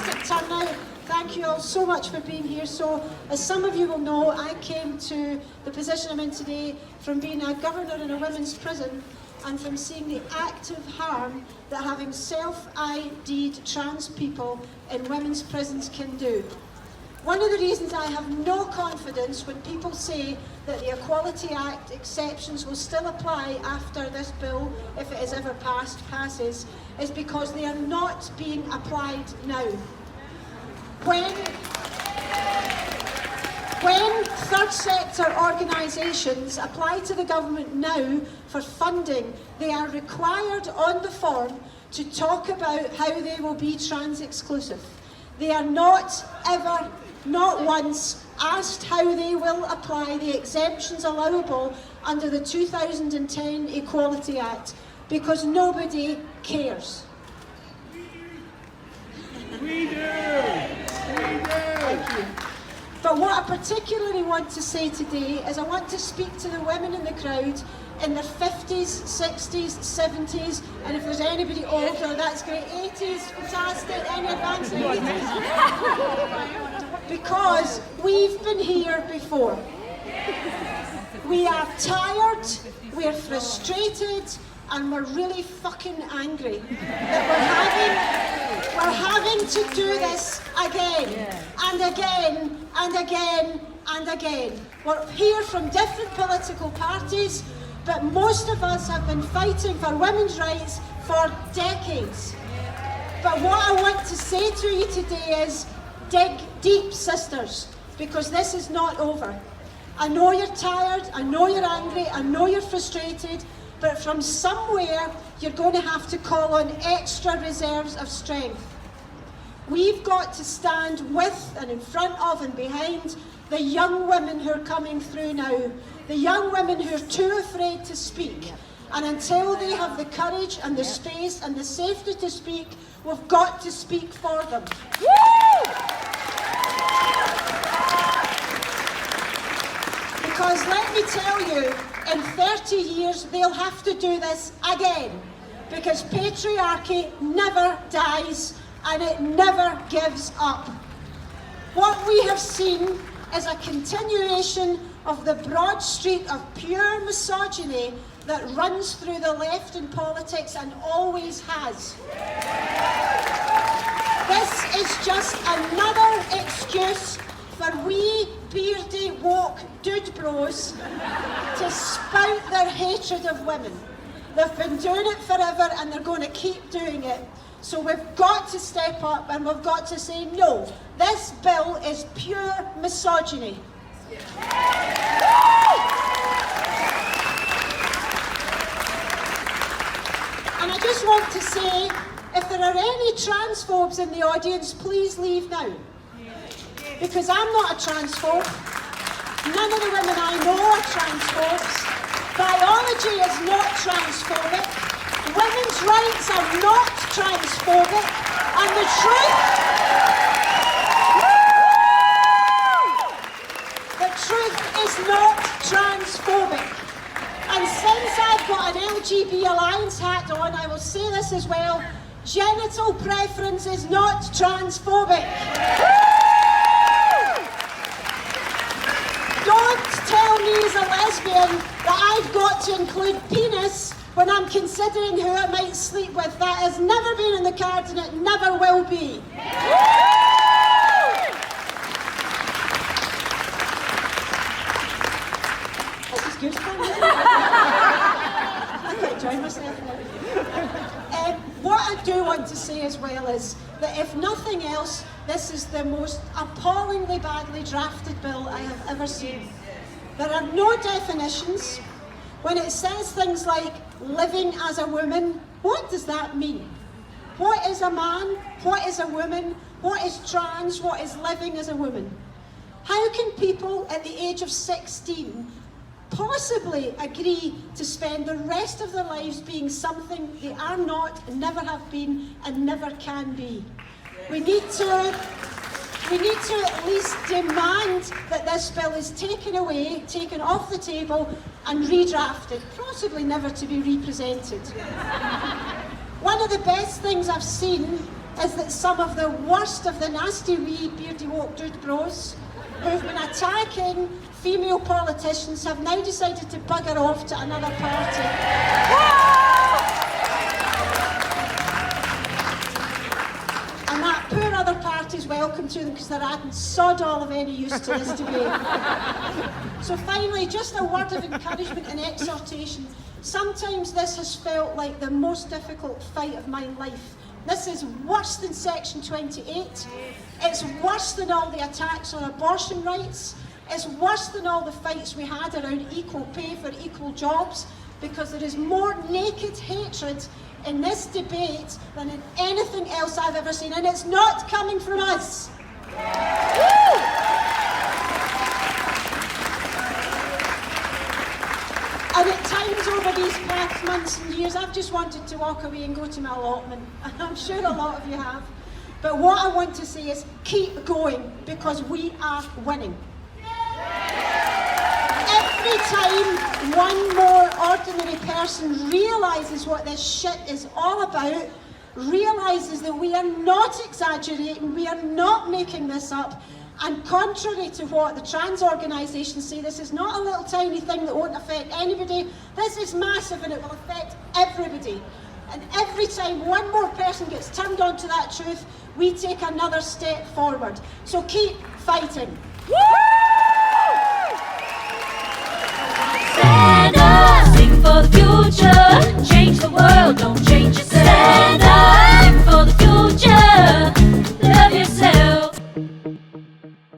fantastic turnout. Thank you all so much for being here. So, as some of you will know, I came to the position I'm in today from being a governor in a women's prison and from seeing the active harm that having self-ID'd trans people in women's prisons can do. One of the reasons I have no confidence when people say that the Equality Act exceptions will still apply after this bill, if it is ever passes, is because they are not being applied now. When third sector organisations apply to the government now for funding, they are required on the form to talk about how they will be trans exclusive. They are not ever, not once, asked how they will apply the exemptions allowable under the 2010 Equality Act, because nobody cares. We do! Thank you. But what I particularly want to say today is I want to speak to the women in the crowd in their 50s, 60s, 70s, and if there's anybody older, that's great. 80s, fantastic, any advanced 80s? Because we've been here before. We are tired, we're frustrated, and we're really fucking angry that we're having to do this again and again and again and again. We're here from different political parties, but most of us have been fighting for women's rights for decades. But what I want to say to you today is, dig deep, sisters, because this is not over. I know you're tired, I know you're angry, I know you're frustrated, but from somewhere you're going to have to call on extra reserves of strength. We've got to stand with and in front of and behind the young women who are coming through now, the young women who are too afraid to speak. And until they have the courage and the space and the safety to speak, we've got to speak for them. Because let me tell you, in 30 years they'll have to do this again. Because patriarchy never dies and it never gives up. What we have seen is a continuation of the broad street of pure misogyny that runs through the left in politics and always has. This is just another excuse for we beardy, woke dude bros to spout their hatred of women. They've been doing it forever and they're going to keep doing it. So we've got to step up and we've got to say, no, this bill is pure misogyny. And I just want to say, if there are any transphobes in the audience, please leave now. Because I'm not a transphobe. None of the women I know are transphobes. Biology is not transphobic. Women's rights are not transphobic. And the truth is not transphobic. And since I've got an LGB Alliance hat on, I will say this as well, genital preference is not transphobic. Don't tell me as a lesbian that I've got to include penis when I'm considering who I might sleep with. That has never been in the cards and it never will be. This is good fun. I quite enjoy myself now. What I do want to say as well is that if nothing else, this is the most appallingly badly drafted bill I have ever seen. There are no definitions. When it says things like living as a woman, what does that mean? What is a man? What is a woman? What is trans? What is living as a woman? How can people at the age of 16 possibly agree to spend the rest of their lives being something they are not, never have been, and never can be? We need to at least demand that this bill is taken away, taken off the table and redrafted, possibly never to be represented. One of the best things I've seen is that some of the worst of the nasty wee beardy woke dude bros who've been attacking female politicians have now decided to bugger off to another party. And that poor other party's welcome to them because they're adding sod all of any use to this debate. So finally, just a word of encouragement and exhortation. Sometimes this has felt like the most difficult fight of my life. This is worse than Section 28. It's worse than all the attacks on abortion rights. It's worse than all the fights we had around equal pay for equal jobs, because there is more naked hatred in this debate than in anything else I've ever seen, and it's not coming from us. And at times over these past months and years, I've just wanted to walk away and go to my allotment. And I'm sure a lot of you have. But what I want to say is keep going, because we are winning. Every time one more ordinary person realises what this shit is all about, realises that we are not exaggerating, we are not making this up, and contrary to what the trans organisations say, this is not a little tiny thing that won't affect anybody. This is massive and it will affect everybody. And every time one more person gets turned on to that truth, we take another step forward. So keep fighting. Stand up, sing for the future, change the world, don't